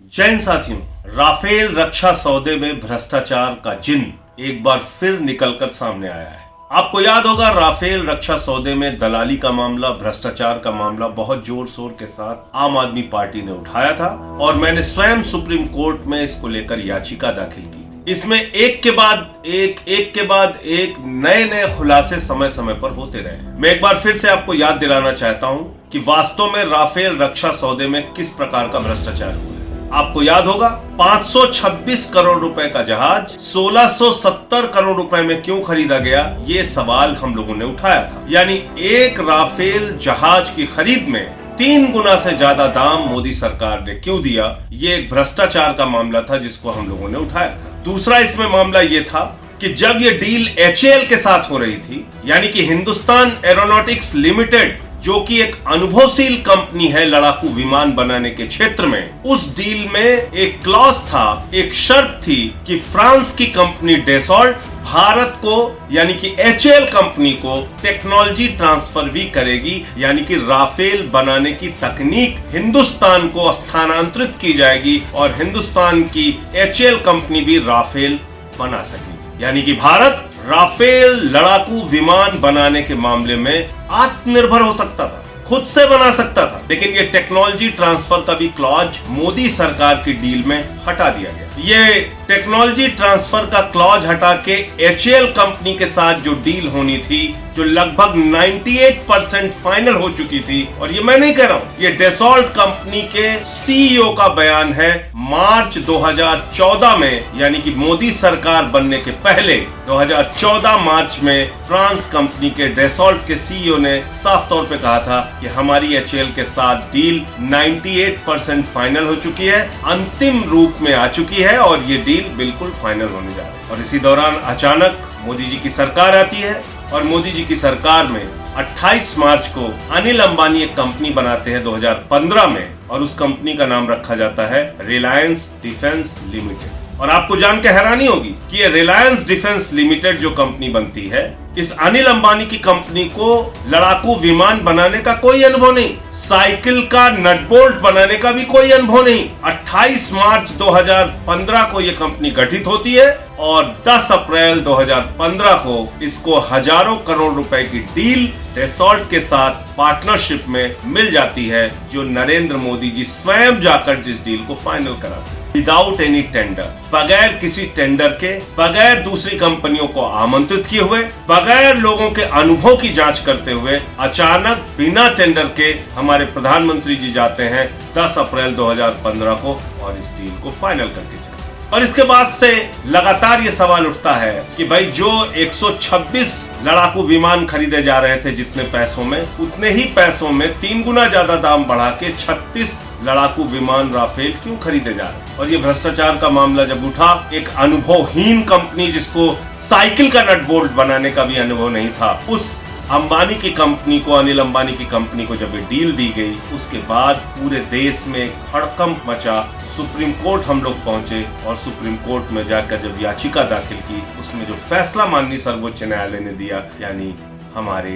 जय हिंद साथियों, राफेल रक्षा सौदे में भ्रष्टाचार का जिन एक बार फिर निकलकर सामने आया है। आपको याद होगा, राफेल रक्षा सौदे में दलाली का मामला, भ्रष्टाचार का मामला बहुत जोर शोर के साथ आम आदमी पार्टी ने उठाया था और मैंने स्वयं सुप्रीम कोर्ट में इसको लेकर याचिका दाखिल की। इसमें एक के बाद एक नए नए खुलासे समय समय पर होते रहे। मैं एक बार फिर से आपको याद दिलाना चाहता हूं कि वास्तव में राफेल रक्षा सौदे में किस प्रकार का भ्रष्टाचार हुआ। आपको याद होगा, 526 करोड़ रुपए का जहाज 1670 करोड़ रुपए में क्यों खरीदा गया, ये सवाल हम लोगों ने उठाया था। यानी एक राफेल जहाज की खरीद में 3 गुना से ज्यादा दाम मोदी सरकार ने क्यों दिया, ये एक भ्रष्टाचार का मामला था जिसको हम लोगों ने उठाया था। दूसरा इसमें मामला ये था कि जब ये डील HAL के साथ हो रही थी, यानी कि हिंदुस्तान एरोनॉटिक्स लिमिटेड, जो कि एक अनुभवशील कंपनी है लड़ाकू विमान बनाने के क्षेत्र में, उस डील में एक क्लॉज था, एक शर्त थी कि फ्रांस की कंपनी डेसॉल्ट भारत को यानी कि HAL कंपनी को टेक्नोलॉजी ट्रांसफर भी करेगी, यानी कि राफेल बनाने की तकनीक हिंदुस्तान को स्थानांतरित की जाएगी और हिंदुस्तान की HAL कंपनी भी राफेल बना सकेगी। यानी कि भारत राफेल लड़ाकू विमान बनाने के मामले में आत्मनिर्भर हो सकता था, खुद से बना सकता था। लेकिन ये टेक्नोलॉजी ट्रांसफर का भी क्लॉज मोदी सरकार की डील में हटा दिया गया। ये टेक्नोलॉजी ट्रांसफर का क्लॉज हटा के HAL कंपनी के साथ जो डील होनी थी, जो लगभग 98% फाइनल हो चुकी थी, और ये मैं नहीं कह रहा हूं, ये डेसॉल्ट कंपनी के CEO का बयान है। मार्च 2014 में, यानी कि मोदी सरकार बनने के पहले 2014 मार्च में फ्रांस कंपनी के डेसॉल्ट के CEO ने साफ तौर पे कहा था कि हमारी HAL के साथ डील 98% फाइनल हो चुकी है, अंतिम रूप में आ चुकी है और ये डील बिल्कुल फाइनल होने जा रही है। और इसी दौरान अचानक मोदी जी की सरकार आती है और मोदी जी की सरकार में 28 मार्च को अनिल अंबानी एक कंपनी बनाते हैं 2015 में, और उस कंपनी का नाम रखा जाता है रिलायंस डिफेंस लिमिटेड। और आपको जान के हैरानी होगी कि ये रिलायंस डिफेंस लिमिटेड जो कंपनी बनती है, इस अनिल अंबानी की कंपनी को लड़ाकू विमान बनाने का कोई अनुभव नहीं, साइकिल का नट बोल्ट बनाने का भी कोई अनुभव नहीं। 28 मार्च 2015 को यह कंपनी गठित होती है और 10 अप्रैल 2015 को इसको हजारों करोड़ रुपए की डील डेसॉल्ट के साथ पार्टनरशिप में मिल जाती है, जो नरेंद्र मोदी जी स्वयं जाकर जिस डील को फाइनल कराते हैं विदाउट एनी टेंडर, बगैर किसी टेंडर के, बगैर दूसरी कंपनियों को आमंत्रित किए हुए, बगैर लोगों के अनुभव की जांच करते हुए, अचानक बिना टेंडर के हमारे प्रधानमंत्री जी जाते हैं 10 अप्रैल 2015 को और इस डील को फाइनल करके चलते। और इसके बाद से लगातार ये सवाल उठता है कि भाई, जो 126 लड़ाकू विमान खरीदे जा रहे थे जितने पैसों में, उतने ही पैसों में 3 गुना ज्यादा दाम बढ़ा के 36 लड़ाकू विमान राफेल क्यों खरीदे जा रहे हैं। और ये भ्रष्टाचार का मामला जब उठा, एक अनुभवहीन कंपनी जिसको साइकिल का नट बोल्ट बनाने का भी अनुभव नहीं था, उस अंबानी की कंपनी को, अनिल अंबानी की कंपनी को जब ये डील दी गई, उसके बाद पूरे देश में हड़कंप मचा। सुप्रीम कोर्ट हम लोग पहुंचे और सुप्रीम कोर्ट में जाकर जब याचिका दाखिल की, उसमें जो फैसला माननीय सर्वोच्च न्यायालय ने दिया, यानी हमारे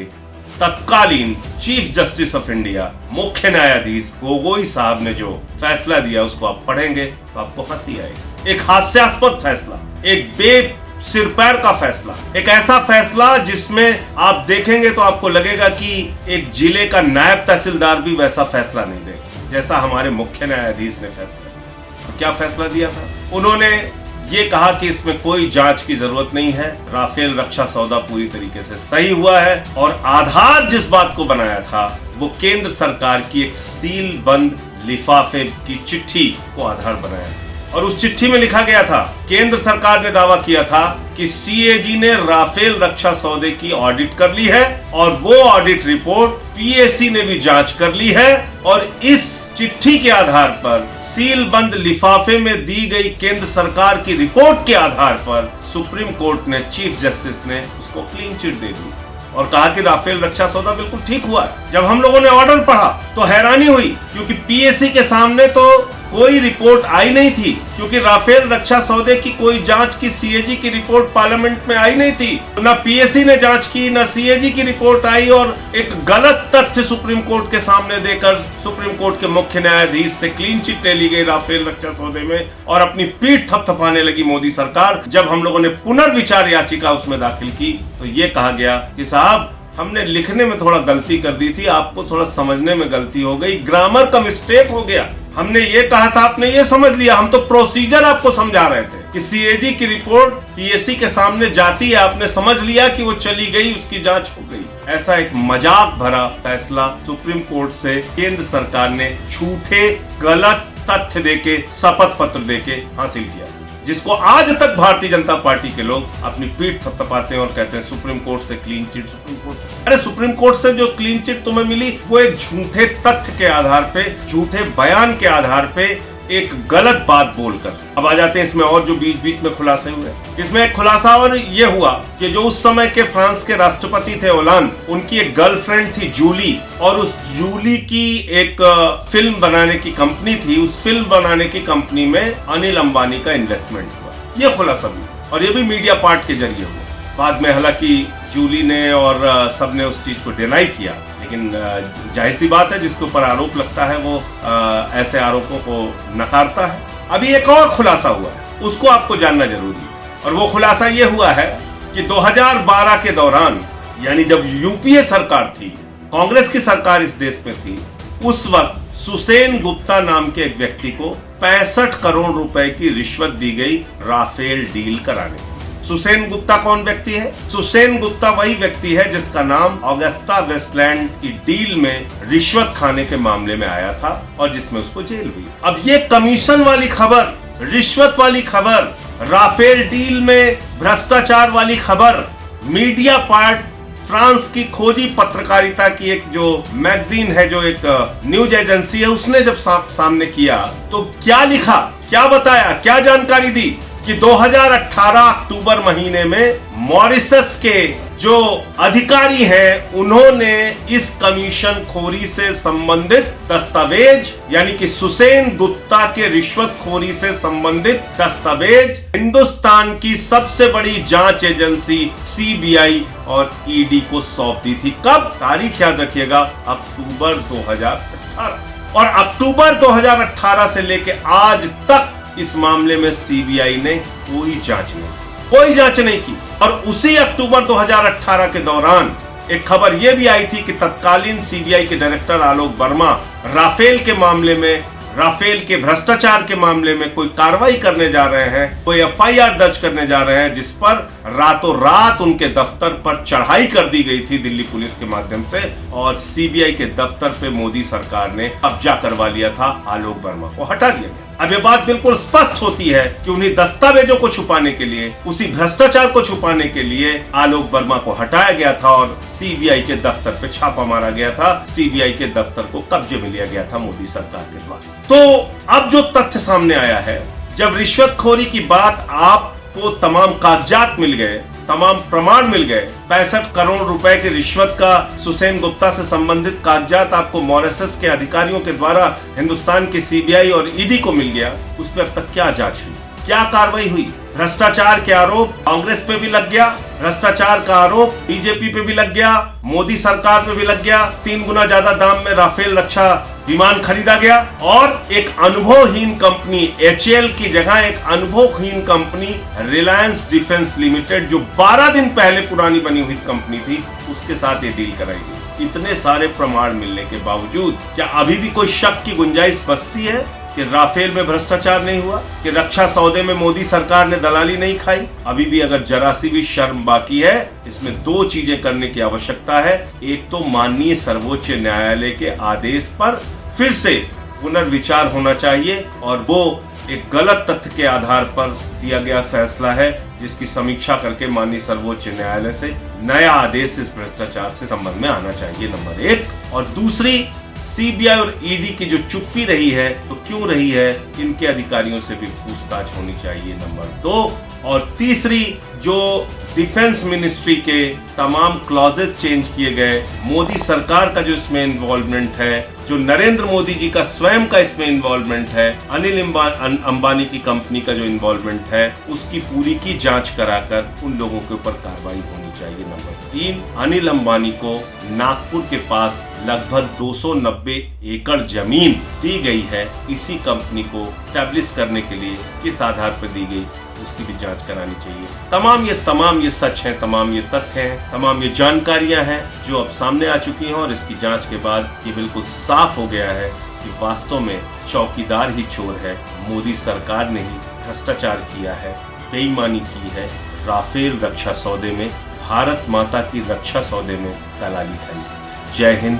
तत्कालीन चीफ जस्टिस ऑफ इंडिया मुख्य न्यायाधीश गोगोई साहब ने जो फैसला दिया, उसको आप पढ़ेंगे तो आपको हंसी आएगी। एक हास्यास्पद फैसला, एक सिर पैर का फैसला, एक ऐसा फैसला जिसमें आप देखेंगे तो आपको लगेगा कि एक जिले का नायब तहसीलदार भी वैसा फैसला नहीं देगा जैसा हमारे मुख्य न्यायाधीश ने फैसला दिया। तो क्या फैसला दिया था? उन्होंने ये कहा कि इसमें कोई जांच की जरूरत नहीं है, राफेल रक्षा सौदा पूरी तरीके से सही हुआ है, और आधार जिस बात को बनाया था वो केंद्र सरकार की एक सील बंद लिफाफे की चिट्ठी को आधार बनाया। और उस चिट्ठी में लिखा गया था, केंद्र सरकार ने दावा किया था कि CAG ने राफेल रक्षा सौदे की ऑडिट कर ली है और वो ऑडिट रिपोर्ट PAC ने भी जांच कर ली है, और इस चिट्ठी के आधार पर, सील बंद लिफाफे में दी गई केंद्र सरकार की रिपोर्ट के आधार पर सुप्रीम कोर्ट ने, चीफ जस्टिस ने उसको क्लीन चिट दे दी। और कहा कि राफेल रक्षा सौदा बिल्कुल ठीक हुआ है। जब हम लोगों ने ऑर्डर पढ़ा तो हैरानी हुई, क्योंकि पीएसी के सामने तो कोई रिपोर्ट आई नहीं थी, क्योंकि राफेल रक्षा सौदे की कोई जांच की सीएजी की रिपोर्ट पार्लियामेंट में आई नहीं थी। ना पीएसी ने जांच की, ना सीएजी की रिपोर्ट आई, और एक गलत तथ्य सुप्रीम कोर्ट के सामने देकर सुप्रीम कोर्ट के मुख्य न्यायाधीश से क्लीन चिट ले ली गई राफेल रक्षा सौदे में, और अपनी पीठ थपथपाने लगी मोदी सरकार। जब हम लोगों ने पुनर्विचार याचिका उसमें दाखिल की तो ये कहा गया कि साहब हमने लिखने में थोड़ा गलती कर दी थी, आपको थोड़ा समझने में गलती हो गई, ग्रामर का मिस्टेक हो गया। हमने ये कहा था, आपने ये समझ लिया, हम तो प्रोसीजर आपको समझा रहे थे कि सीएजी की रिपोर्ट पीएसी के सामने जाती है, आपने समझ लिया कि वो चली गई, उसकी जांच हो गई। ऐसा एक मजाक भरा फैसला सुप्रीम कोर्ट से केंद्र सरकार ने झूठे गलत तथ्य देके, शपथ पत्र देके हासिल किया, जिसको आज तक भारतीय जनता पार्टी के लोग अपनी पीठ थपथपाते हैं और कहते हैं सुप्रीम कोर्ट से क्लीन चिट, सुप्रीम कोर्ट से। अरे सुप्रीम कोर्ट से जो क्लीन चिट तुम्हें मिली वो एक झूठे तथ्य के आधार पे, झूठे बयान के आधार पे एक गलत बात बोलकर। अब आ जाते हैं इसमें और जो बीच बीच में खुलासे हुए। इसमें एक खुलासा और ये हुआ कि जो उस समय के फ्रांस के राष्ट्रपति थे ओलांद, उनकी एक गर्लफ्रेंड थी जूली, और उस जूली की एक फिल्म बनाने की कंपनी थी। उस फिल्म बनाने की कंपनी में अनिल अंबानी का इन्वेस्टमेंट हुआ, ये खुलासा भी, और ये भी मीडिया पार्ट के जरिए हुआ। बाद में हालांकि जूली ने और सबने उस चीज को डिनाई किया, लेकिन जाहिर सी बात है जिसके ऊपर आरोप लगता है वो ऐसे आरोपों को नकारता है। अभी एक और खुलासा हुआ है, उसको आपको जानना जरूरी है, और वो खुलासा ये हुआ है कि 2012 के दौरान, यानी जब यूपीए सरकार थी, कांग्रेस की सरकार इस देश में थी, उस वक्त सुसेन गुप्ता नाम के एक व्यक्ति को 65 करोड़ रुपए की रिश्वत दी गई राफेल डील कराने की। सुसेन गुप्ता कौन व्यक्ति है? सुसेन गुप्ता वही व्यक्ति है जिसका नाम ऑगस्टा वेस्टलैंड की डील में रिश्वत खाने के मामले में आया था और जिसमें उसको जेल हुई। अब ये कमीशन वाली खबर, रिश्वत वाली खबर, राफेल डील में भ्रष्टाचार वाली खबर, मीडिया पार्ट फ्रांस की खोजी पत्रकारिता की एक जो मैगजीन है, जो एक न्यूज एजेंसी है, उसने जब सामने किया तो क्या लिखा, क्या बताया, क्या जानकारी दी कि 2018 अक्टूबर महीने में मॉरिशस के जो अधिकारी हैं उन्होंने इस कमीशन खोरी से संबंधित दस्तावेज, यानी कि सुसेन गुप्ता के रिश्वतखोरी से संबंधित दस्तावेज हिंदुस्तान की सबसे बड़ी जांच एजेंसी सीबीआई और ईडी को सौंप दी थी। कब? तारीख याद रखिएगा, अक्टूबर 2018। और अक्टूबर 2018 से लेके आज तक इस मामले में सीबीआई ने कोई जांच नहीं की। और उसी अक्टूबर 2018 के दौरान एक खबर यह भी आई थी कि तत्कालीन सीबीआई के डायरेक्टर आलोक वर्मा राफेल के मामले में, राफेल के भ्रष्टाचार के मामले में कोई कार्रवाई करने जा रहे हैं, कोई एफआईआर दर्ज करने जा रहे हैं, जिस पर रातों रात उनके दफ्तर पर चढ़ाई कर दी गई थी दिल्ली पुलिस के माध्यम से, और सीबीआई के दफ्तर पे मोदी सरकार ने कब्जा करवा लिया था, आलोक वर्मा को हटा दिया। अब ये बात बिल्कुल स्पष्ट होती है कि उन्हीं दस्तावेजों को छुपाने के लिए, उसी भ्रष्टाचार को छुपाने के लिए आलोक वर्मा को हटाया गया था और सीबीआई के दफ्तर पे छापा मारा गया था, सीबीआई के दफ्तर को कब्जे में लिया गया था मोदी सरकार के द्वारा। तो अब जो तथ्य सामने आया है, जब रिश्वतखोरी की बात, आपको तमाम कागजात मिल गए, तमाम प्रमाण मिल गए, 65 करोड़ रुपए की रिश्वत का सुसेन गुप्ता से संबंधित कागजात आपको मॉरिशस के अधिकारियों के द्वारा हिंदुस्तान की सीबीआई और ईडी को मिल गया, उस पर अब तक क्या जांच हुई, क्या कार्रवाई हुई? भ्रष्टाचार के आरोप कांग्रेस पे भी लग गया, भ्रष्टाचार का आरोप बीजेपी पे भी लग गया, मोदी सरकार पे भी लग गया, 3 गुना ज्यादा दाम में राफेल रक्षा विमान खरीदा गया, और एक अनुभवहीन कंपनी एचएएल की जगह एक अनुभवहीन कंपनी रिलायंस डिफेंस लिमिटेड, जो 12 दिन पहले पुरानी बनी हुई कंपनी थी, उसके साथ ये डील कराई गई। इतने सारे प्रमाण मिलने के बावजूद क्या अभी भी कोई शक की गुंजाइश बचती है कि राफेल में भ्रष्टाचार नहीं हुआ, कि रक्षा सौदे में मोदी सरकार ने दलाली नहीं खाई? अभी भी अगर जरा सी भी शर्म बाकी है, इसमें 2 चीजें करने की आवश्यकता है। एक तो माननीय सर्वोच्च न्यायालय के आदेश पर फिर से पुनर्विचार होना चाहिए, और वो एक गलत तथ्य के आधार पर दिया गया फैसला है, जिसकी समीक्षा करके माननीय सर्वोच्च न्यायालय से नया आदेश इस भ्रष्टाचार से संबंध में आना चाहिए, नंबर 1। और दूसरी, सीबीआई और ईडी की जो चुप्पी रही है तो क्यों रही है, इनके अधिकारियों से भी पूछताछ होनी चाहिए, नंबर 2। और तीसरी, जो डिफेंस मिनिस्ट्री के तमाम क्लॉजेज चेंज किए गए, मोदी सरकार का जो इसमें इन्वॉल्वमेंट है, जो नरेंद्र मोदी जी का स्वयं का इसमें इन्वॉल्वमेंट है, अनिल अंबानी की कंपनी का जो इन्वॉल्वमेंट है, उसकी पूरी की जांच कराकर उन लोगों के ऊपर कार्रवाई होनी चाहिए। नंबर 3, अनिल अंबानी को नागपुर के पास लगभग 290 एकड़ जमीन दी गई है, इसी कंपनी को स्टैब्लिश करने के लिए किस आधार पर दी गई, उसकी भी जांच करानी चाहिए। तमाम ये सच है, तमाम ये तथ्य हैं, तमाम ये जानकारियां हैं जो अब सामने आ चुकी हैं, और इसकी जांच के बाद ये बिल्कुल साफ हो गया है कि वास्तव में चौकीदार ही चोर है, मोदी सरकार ने ही भ्रष्टाचार किया है, बेईमानी की है, राफेल रक्षा सौदे में, भारत माता की रक्षा सौदे में दलाली खाई है। जय हिंद।